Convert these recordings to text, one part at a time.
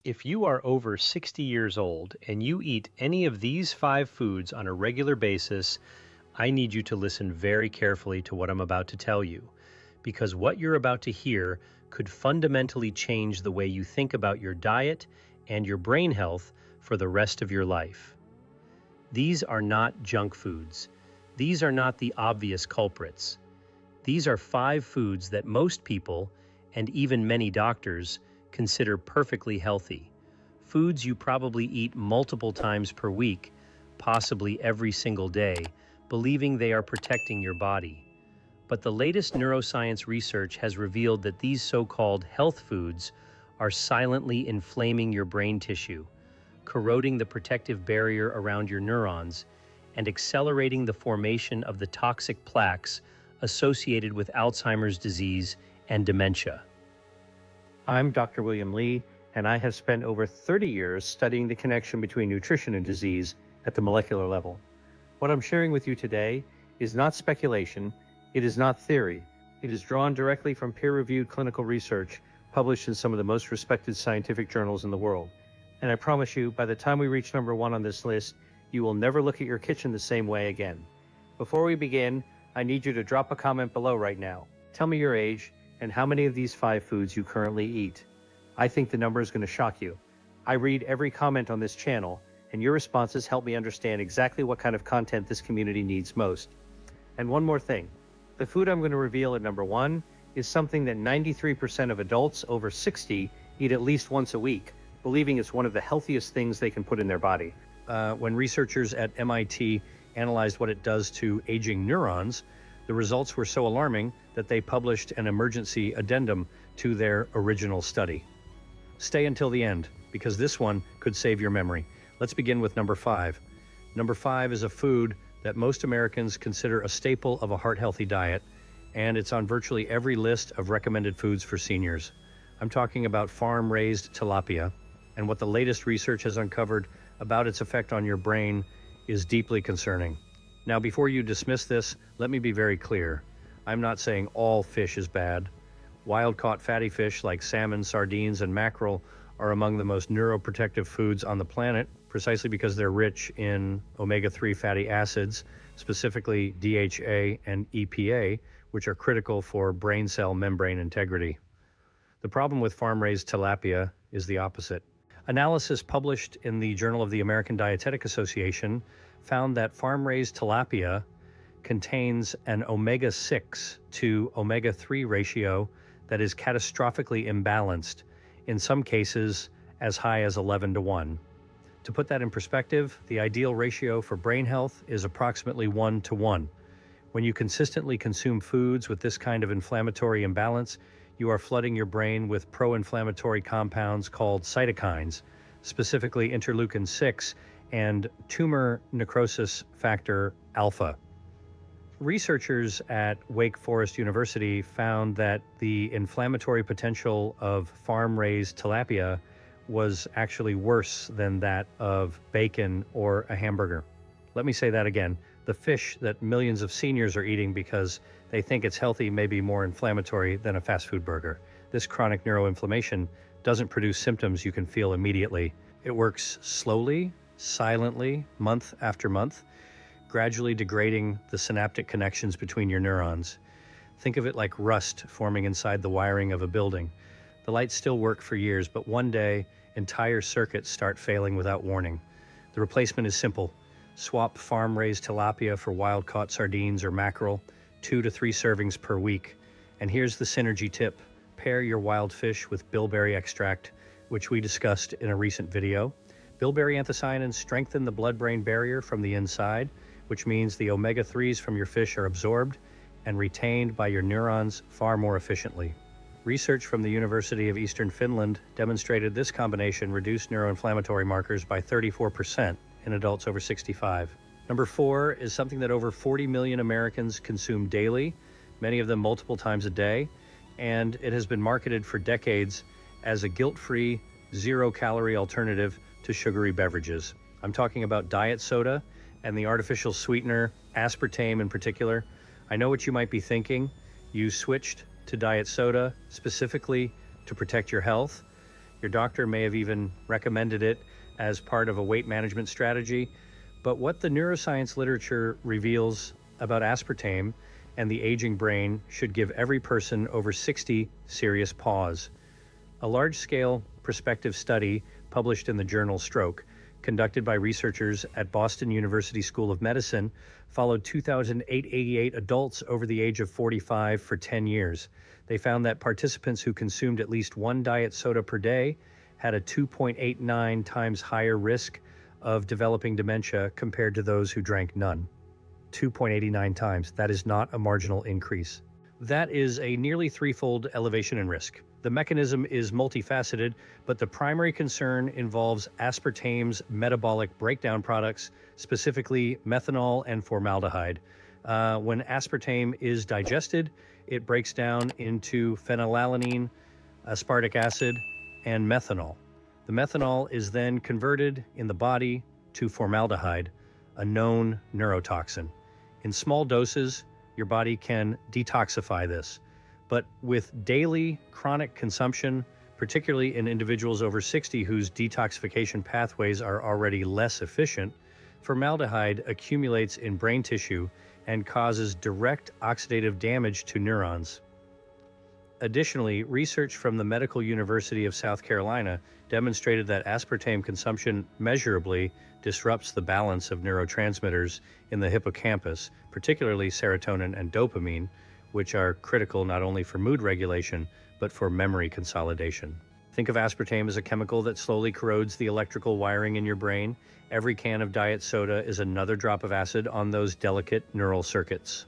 If you are over 60 years old and you eat any of these five foods on a regular basis, I need you to listen very carefully to what I'm about to tell you, because what you're about to hear could fundamentally change the way you think about your diet and your brain health for the rest of your life. These are not junk foods. These are not the obvious culprits. These are five foods that most people, and even many doctors, consider perfectly healthy. Foods you probably eat multiple times per week, possibly every single day, believing they are protecting your body. But the latest neuroscience research has revealed that these so-called health foods are silently inflaming your brain tissue, corroding the protective barrier around your neurons, and accelerating the formation of the toxic plaques associated with Alzheimer's disease and dementia. I'm Dr. William Lee, and I have spent over 30 years studying the connection between nutrition and disease at the molecular level. What I'm sharing with you today is not speculation, it is not theory. It is drawn directly from peer-reviewed clinical research published in some of the most respected scientific journals in the world. And I promise you, by the time we reach number one on this list, you will never look at your kitchen the same way again. Before we begin, I need you to drop a comment below right now. Tell me your age and how many of these five foods you currently eat. I think the number is going to shock you. I read every comment on this channel, and your responses help me understand exactly what kind of content this community needs most. And one more thing, the food I'm going to reveal at number one is something that 93% of adults over 60 eat at least once a week, believing it's one of the healthiest things they can put in their body. When researchers at MIT analyzed what it does to aging neurons, the results were so alarming that they published an emergency addendum to their original study. Stay until the end, because this one could save your memory. Let's begin with number five. Number five is a food that most Americans consider a staple of a heart-healthy diet, and it's on virtually every list of recommended foods for seniors. I'm talking about farm-raised tilapia, and what the latest research has uncovered about its effect on your brain is deeply concerning. Now, before you dismiss this, let me be very clear. I'm not saying all fish is bad. Wild-caught fatty fish like salmon, sardines, and mackerel are among the most neuroprotective foods on the planet, precisely because they're rich in omega-3 fatty acids, specifically DHA and EPA, which are critical for brain cell membrane integrity. The problem with farm-raised tilapia is the opposite. Analysis published in the Journal of the American Dietetic Association found that farm-raised tilapia contains an omega-6 to omega-3 ratio that is catastrophically imbalanced, in some cases as high as 11-to-1. To put that in perspective, the ideal ratio for brain health is approximately 1-to-1. When you consistently consume foods with this kind of inflammatory imbalance, you are flooding your brain with pro-inflammatory compounds called cytokines, specifically interleukin-6 and tumor necrosis factor alpha. Researchers at Wake Forest University found that the inflammatory potential of farm-raised tilapia was actually worse than that of bacon or a hamburger. Let me say that again. The fish that millions of seniors are eating because they think it's healthy may be more inflammatory than a fast food burger. This chronic neuroinflammation doesn't produce symptoms you can feel immediately. It works slowly, silently, month after month, gradually degrading the synaptic connections between your neurons. Think of it like rust forming inside the wiring of a building. The lights still work for years, but one day, entire circuits start failing without warning. The replacement is simple. Swap farm-raised tilapia for wild-caught sardines or mackerel, 2 to 3 servings per week. And here's the synergy tip. Pair your wild fish with bilberry extract, which we discussed in a recent video. Bilberry anthocyanins strengthen the blood-brain barrier from the inside, which means the omega-3s from your fish are absorbed and retained by your neurons far more efficiently. Research from the University of Eastern Finland demonstrated this combination reduced neuroinflammatory markers by 34% in adults over 65. Number four is something that over 40 million Americans consume daily, many of them multiple times a day, and it has been marketed for decades as a guilt-free, zero-calorie alternative to sugary beverages. I'm talking about diet soda and the artificial sweetener, aspartame in particular. I know what you might be thinking. You switched to diet soda specifically to protect your health. Your doctor may have even recommended it as part of a weight management strategy. But what the neuroscience literature reveals about aspartame and the aging brain should give every person over 60 serious pause. A large-scale prospective study published in the journal Stroke, conducted by researchers at Boston University School of Medicine, followed 2,888 adults over the age of 45 for 10 years. They found that participants who consumed at least one diet soda per day had a 2.89 times higher risk of developing dementia compared to those who drank none. 2.89 times. That is not a marginal increase. That is a nearly threefold elevation in risk. The mechanism is multifaceted, but the primary concern involves aspartame's metabolic breakdown products, specifically methanol and formaldehyde. When aspartame is digested, it breaks down into phenylalanine, aspartic acid, and methanol. The methanol is then converted in the body to formaldehyde, a known neurotoxin. In small doses, your body can detoxify this. But with daily chronic consumption, particularly in individuals over 60 whose detoxification pathways are already less efficient, formaldehyde accumulates in brain tissue and causes direct oxidative damage to neurons. Additionally, research from the Medical University of South Carolina demonstrated that aspartame consumption measurably disrupts the balance of neurotransmitters in the hippocampus, particularly serotonin and dopamine, which are critical not only for mood regulation, but for memory consolidation. Think of aspartame as a chemical that slowly corrodes the electrical wiring in your brain. Every can of diet soda is another drop of acid on those delicate neural circuits.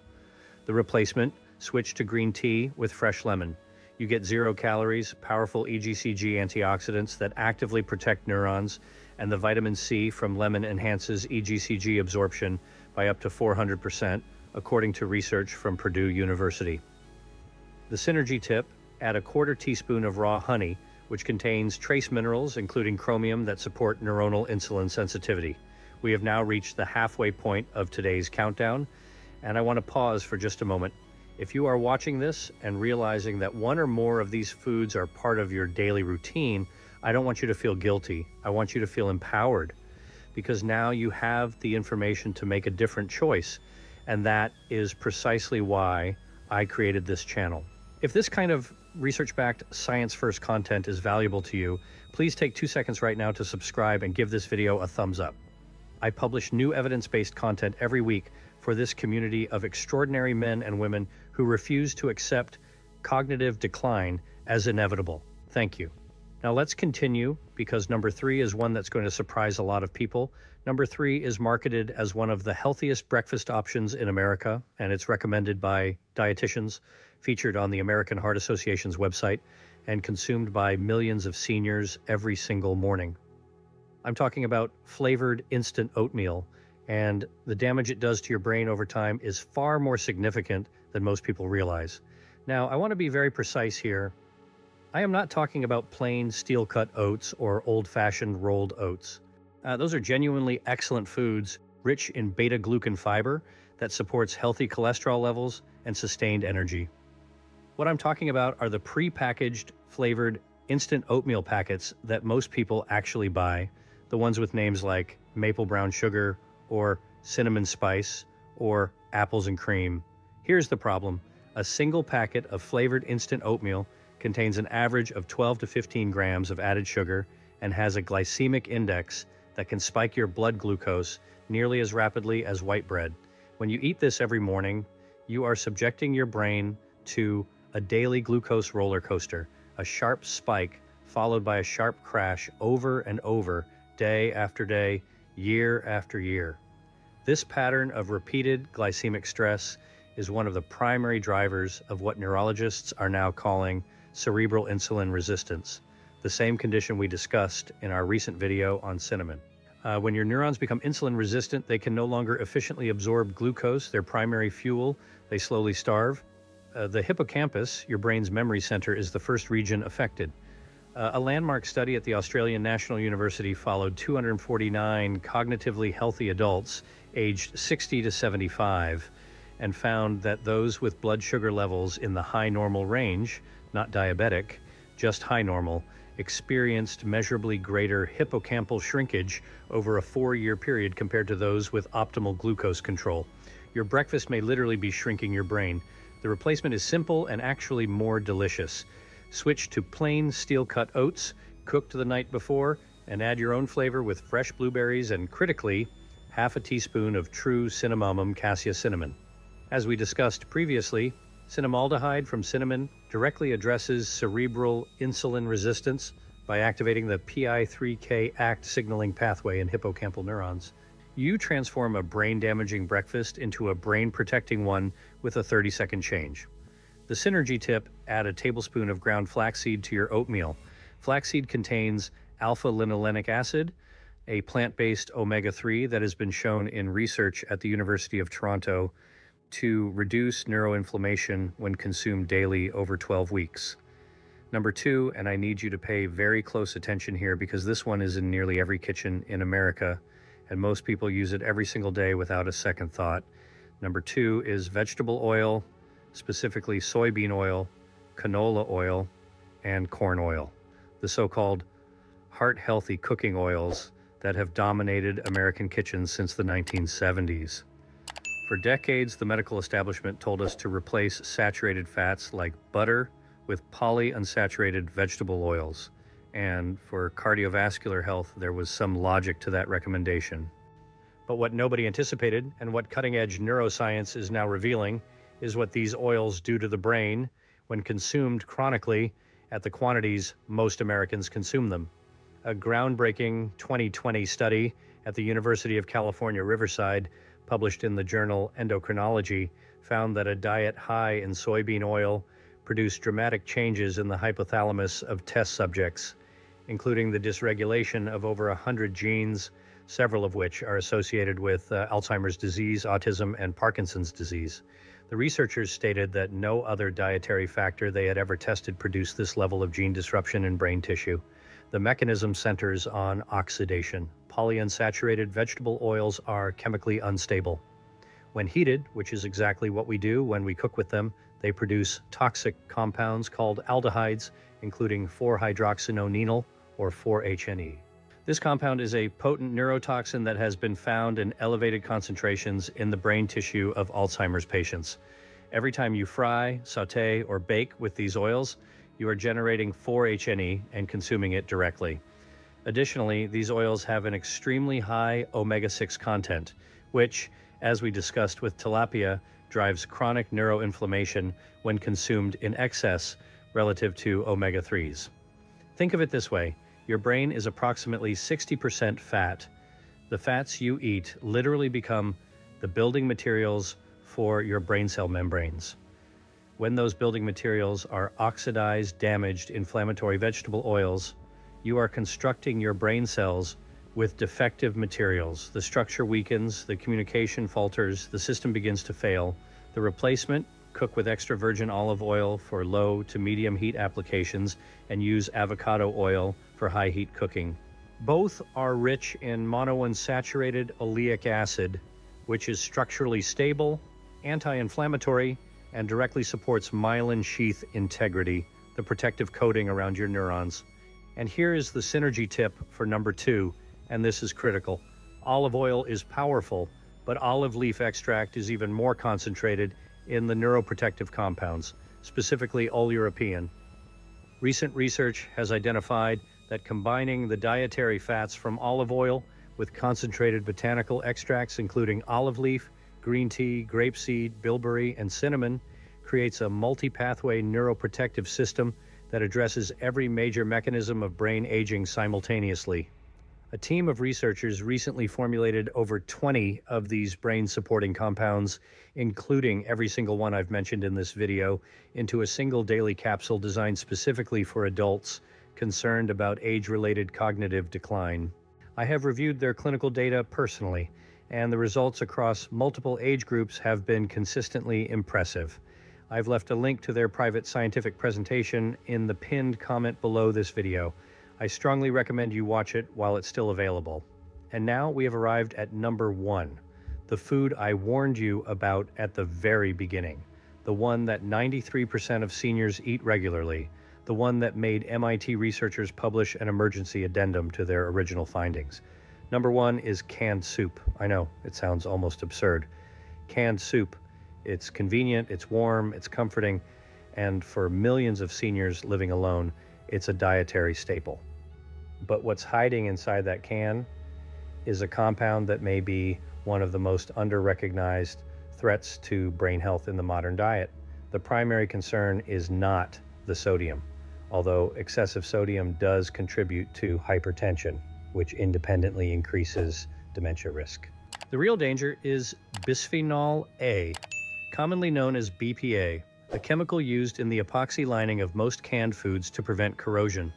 The replacement: switch to green tea with fresh lemon. You get 0 calories, powerful EGCG antioxidants that actively protect neurons, and the vitamin C from lemon enhances EGCG absorption by up to 400%, according to research from Purdue University. The synergy tip: add a quarter teaspoon of raw honey, which contains trace minerals, including chromium, that support neuronal insulin sensitivity. We have now reached the halfway point of today's countdown, and I want to pause for just a moment. If you are watching this and realizing that one or more of these foods are part of your daily routine, I don't want you to feel guilty. I want you to feel empowered, because now you have the information to make a different choice. And that is precisely why I created this channel. If this kind of research-backed, science-first content is valuable to you, please take 2 seconds right now to subscribe and give this video a thumbs up. I publish new evidence-based content every week for this community of extraordinary men and women who refuse to accept cognitive decline as inevitable. Thank you. Now let's continue, because number 3 is one that's going to surprise a lot of people. Number 3 is marketed as one of the healthiest breakfast options in America, and it's recommended by dietitians, featured on the American Heart Association's website, and consumed by millions of seniors every single morning. I'm talking about flavored instant oatmeal, and the damage it does to your brain over time is far more significant than most people realize. Now, I want to be very precise here. I am not talking about plain steel-cut oats or old-fashioned rolled oats. Those are genuinely excellent foods, rich in beta-glucan fiber that supports healthy cholesterol levels and sustained energy. What I'm talking about are the pre-packaged, flavored instant oatmeal packets that most people actually buy, the ones with names like maple brown sugar or cinnamon spice or apples and cream. Here's the problem: a single packet of flavored instant oatmeal contains an average of 12 to 15 grams of added sugar and has a glycemic index that can spike your blood glucose nearly as rapidly as white bread. When you eat this every morning, you are subjecting your brain to a daily glucose roller coaster, a sharp spike followed by a sharp crash over and over, day after day, year after year. This pattern of repeated glycemic stress is one of the primary drivers of what neurologists are now calling cerebral insulin resistance, the same condition we discussed in our recent video on cinnamon. When your neurons become insulin resistant, they can no longer efficiently absorb glucose, their primary fuel. They slowly starve. The hippocampus, your brain's memory center, is the first region affected. A landmark study at the Australian National University followed 249 cognitively healthy adults aged 60 to 75 and found that those with blood sugar levels in the high normal range, not diabetic, just high normal, experienced measurably greater hippocampal shrinkage over a 4-year period compared to those with optimal glucose control. Your breakfast may literally be shrinking your brain. The replacement is simple and actually more delicious. Switch to plain steel-cut oats, cooked the night before, and add your own flavor with fresh blueberries and, critically, half a teaspoon of true cinnamomum cassia cinnamon. As we discussed previously, cinnamaldehyde from cinnamon directly addresses cerebral insulin resistance by activating the PI3K ACT signaling pathway in hippocampal neurons. You transform a brain-damaging breakfast into a brain-protecting one with a 30-second change. The synergy tip: add a tablespoon of ground flaxseed to your oatmeal. Flaxseed contains alpha-linolenic acid, a plant-based omega-3 that has been shown in research at the University of Toronto to reduce neuroinflammation when consumed daily over 12 weeks. Number 2, and I need you to pay very close attention here because this one is in nearly every kitchen in America, and most people use it every single day without a second thought. Number 2 is vegetable oil, specifically soybean oil, canola oil, and corn oil, the so-called heart-healthy cooking oils that have dominated American kitchens since the 1970s. For decades, the medical establishment told us to replace saturated fats like butter with polyunsaturated vegetable oils. And for cardiovascular health, there was some logic to that recommendation. But what nobody anticipated, and what cutting-edge neuroscience is now revealing, is what these oils do to the brain when consumed chronically at the quantities most Americans consume them. A groundbreaking 2020 study at the University of California, Riverside, published in the journal Endocrinology, found that a diet high in soybean oil produced dramatic changes in the hypothalamus of test subjects, including the dysregulation of over 100 genes, several of which are associated with Alzheimer's disease, autism, and Parkinson's disease. The researchers stated that no other dietary factor they had ever tested produced this level of gene disruption in brain tissue. The mechanism centers on oxidation. Polyunsaturated vegetable oils are chemically unstable. When heated, which is exactly what we do when we cook with them, they produce toxic compounds called aldehydes, including 4-hydroxynonenal, or 4-HNE. This compound is a potent neurotoxin that has been found in elevated concentrations in the brain tissue of Alzheimer's patients. Every time you fry, saute, or bake with these oils, you are generating 4-HNE and consuming it directly. Additionally, these oils have an extremely high omega-6 content, which, as we discussed with tilapia, drives chronic neuroinflammation when consumed in excess relative to omega-3s. Think of it this way: your brain is approximately 60% fat. The fats you eat literally become the building materials for your brain cell membranes. When those building materials are oxidized, damaged, inflammatory vegetable oils, you are constructing your brain cells with defective materials. The structure weakens, the communication falters, the system begins to fail. The replacement: cook with extra virgin olive oil for low to medium heat applications and use avocado oil for high heat cooking. Both are rich in monounsaturated oleic acid, which is structurally stable, anti-inflammatory, and directly supports myelin sheath integrity, the protective coating around your neurons. And here is the synergy tip for number 2, and this is critical. Olive oil is powerful, but olive leaf extract is even more concentrated in the neuroprotective compounds, specifically oleuropein. Recent research has identified that combining the dietary fats from olive oil with concentrated botanical extracts, including olive leaf, green tea, grapeseed, bilberry, and cinnamon, creates a multi-pathway neuroprotective system that addresses every major mechanism of brain aging simultaneously. A team of researchers recently formulated over 20 of these brain-supporting compounds, including every single one I've mentioned in this video, into a single daily capsule designed specifically for adults concerned about age-related cognitive decline. I have reviewed their clinical data personally, and the results across multiple age groups have been consistently impressive. I've left a link to their private scientific presentation in the pinned comment below this video. I strongly recommend you watch it while it's still available. And now we have arrived at number 1, the food I warned you about at the very beginning, the one that 93% of seniors eat regularly, the one that made MIT researchers publish an emergency addendum to their original findings. Number one is canned soup. I know, it sounds almost absurd. Canned soup. It's convenient, it's warm, it's comforting, and for millions of seniors living alone, it's a dietary staple. But what's hiding inside that can is a compound that may be one of the most under-recognized threats to brain health in the modern diet. The primary concern is not the sodium, although excessive sodium does contribute to hypertension, which independently increases dementia risk. The real danger is bisphenol A, commonly known as BPA, a chemical used in the epoxy lining of most canned foods to prevent corrosion.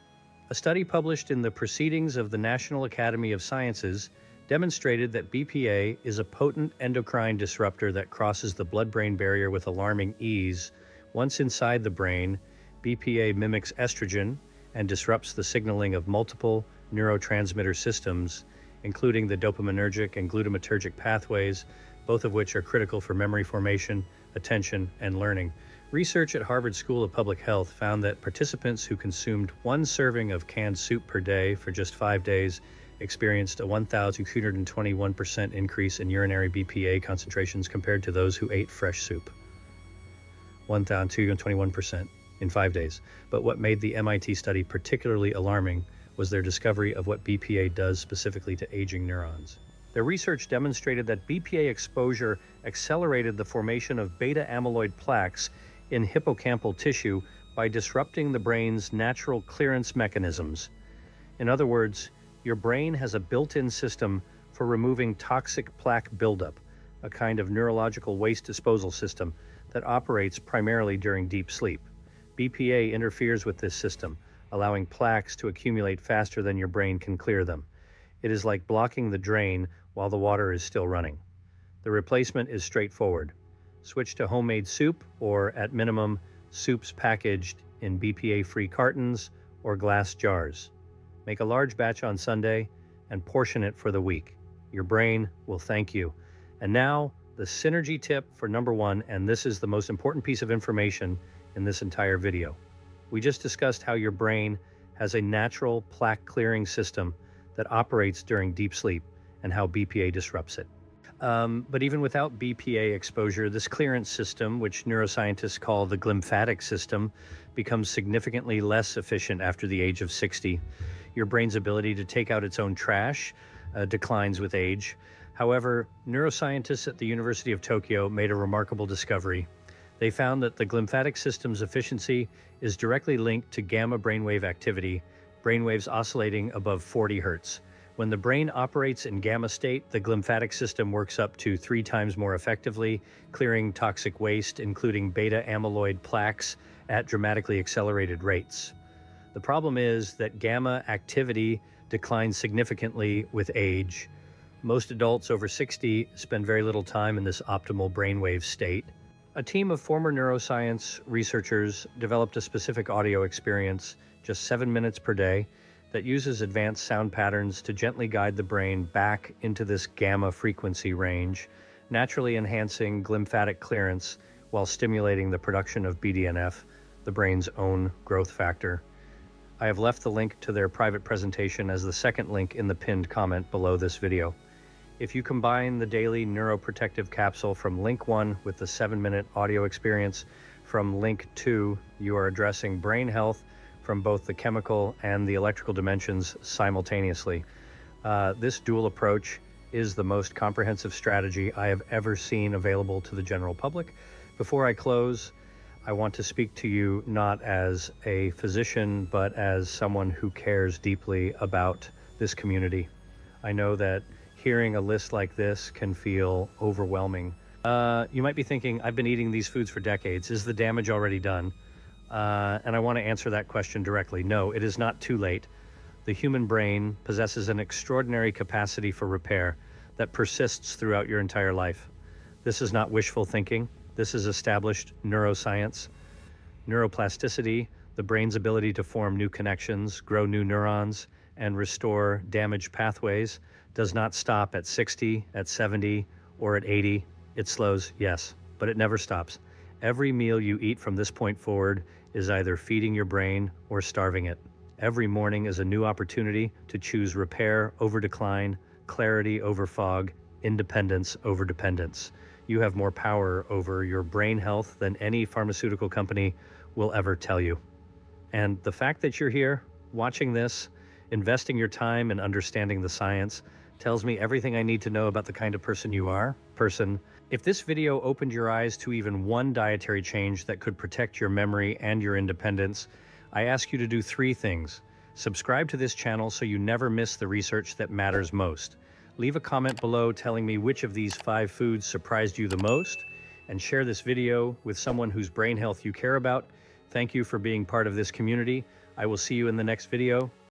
A study published in the Proceedings of the National Academy of Sciences demonstrated that BPA is a potent endocrine disruptor that crosses the blood-brain barrier with alarming ease. Once inside the brain, BPA mimics estrogen and disrupts the signaling of multiple neurotransmitter systems, including the dopaminergic and glutamatergic pathways, both of which are critical for memory formation, attention, and learning. Research at Harvard School of Public Health found that participants who consumed one serving of canned soup per day for just 5 days experienced a 1,221% increase in urinary BPA concentrations compared to those who ate fresh soup. 1,221% in 5 days. But what made the MIT study particularly alarming was their discovery of what BPA does specifically to aging neurons. Their research demonstrated that BPA exposure accelerated the formation of beta-amyloid plaques in hippocampal tissue by disrupting the brain's natural clearance mechanisms. In other words, your brain has a built-in system for removing toxic plaque buildup, a kind of neurological waste disposal system that operates primarily during deep sleep. BPA interferes with this system, allowing plaques to accumulate faster than your brain can clear them. It is like blocking the drain while the water is still running. The replacement is straightforward. Switch to homemade soup, or at minimum, soups packaged in BPA-free cartons or glass jars. Make a large batch on Sunday and portion it for the week. Your brain will thank you. And now, the synergy tip for number one, and this is the most important piece of information in this entire video. We just discussed how your brain has a natural plaque clearing system that operates during deep sleep and how BPA disrupts it. But even without BPA exposure, this clearance system, which neuroscientists call the glymphatic system, becomes significantly less efficient after the age of 60. Your brain's ability to take out its own trash declines with age. However, neuroscientists at the University of Tokyo made a remarkable discovery. They found that the glymphatic system's efficiency is directly linked to gamma brainwave activity, brainwaves oscillating above 40 hertz. When the brain operates in gamma state, the glymphatic system works up to 3 times more effectively, clearing toxic waste, including beta-amyloid plaques, at dramatically accelerated rates. The problem is that gamma activity declines significantly with age. Most adults over 60 spend very little time in this optimal brainwave state. A team of former neuroscience researchers developed a specific audio experience, just 7 minutes per day, that uses advanced sound patterns to gently guide the brain back into this gamma frequency range, naturally enhancing glymphatic clearance while stimulating the production of BDNF, the brain's own growth factor. I have left the link to their private presentation as the second link in the pinned comment below this video. If you combine the daily neuroprotective capsule from link 1 with the 7-minute audio experience from link 2, you are addressing brain health from both the chemical and the electrical dimensions simultaneously. This dual approach is the most comprehensive strategy I have ever seen available to the general public. Before I close, I want to speak to you not as a physician, but as someone who cares deeply about this community. I know that hearing a list like this can feel overwhelming. You might be thinking, I've been eating these foods for decades. Is the damage already done? And I want to answer that question directly. No, it is not too late. The human brain possesses an extraordinary capacity for repair that persists throughout your entire life. This is not wishful thinking. This is established neuroscience. Neuroplasticity, the brain's ability to form new connections, grow new neurons, and restore damaged pathways, does not stop at 60, at 70, or at 80. It slows, yes, but it never stops. Every meal you eat from this point forward is either feeding your brain or starving it. Every morning is a new opportunity to choose repair over decline, clarity over fog, independence over dependence. You have more power over your brain health than any pharmaceutical company will ever tell you. And the fact that you're here, watching this, investing your time in understanding the science, tells me everything I need to know about the kind of person you are. If this video opened your eyes to even one dietary change that could protect your memory and your independence, I ask you to do 3 things. Subscribe to this channel so you never miss the research that matters most. Leave a comment below telling me which of these 5 foods surprised you the most, and share this video with someone whose brain health you care about. Thank you for being part of this community. I will see you in the next video.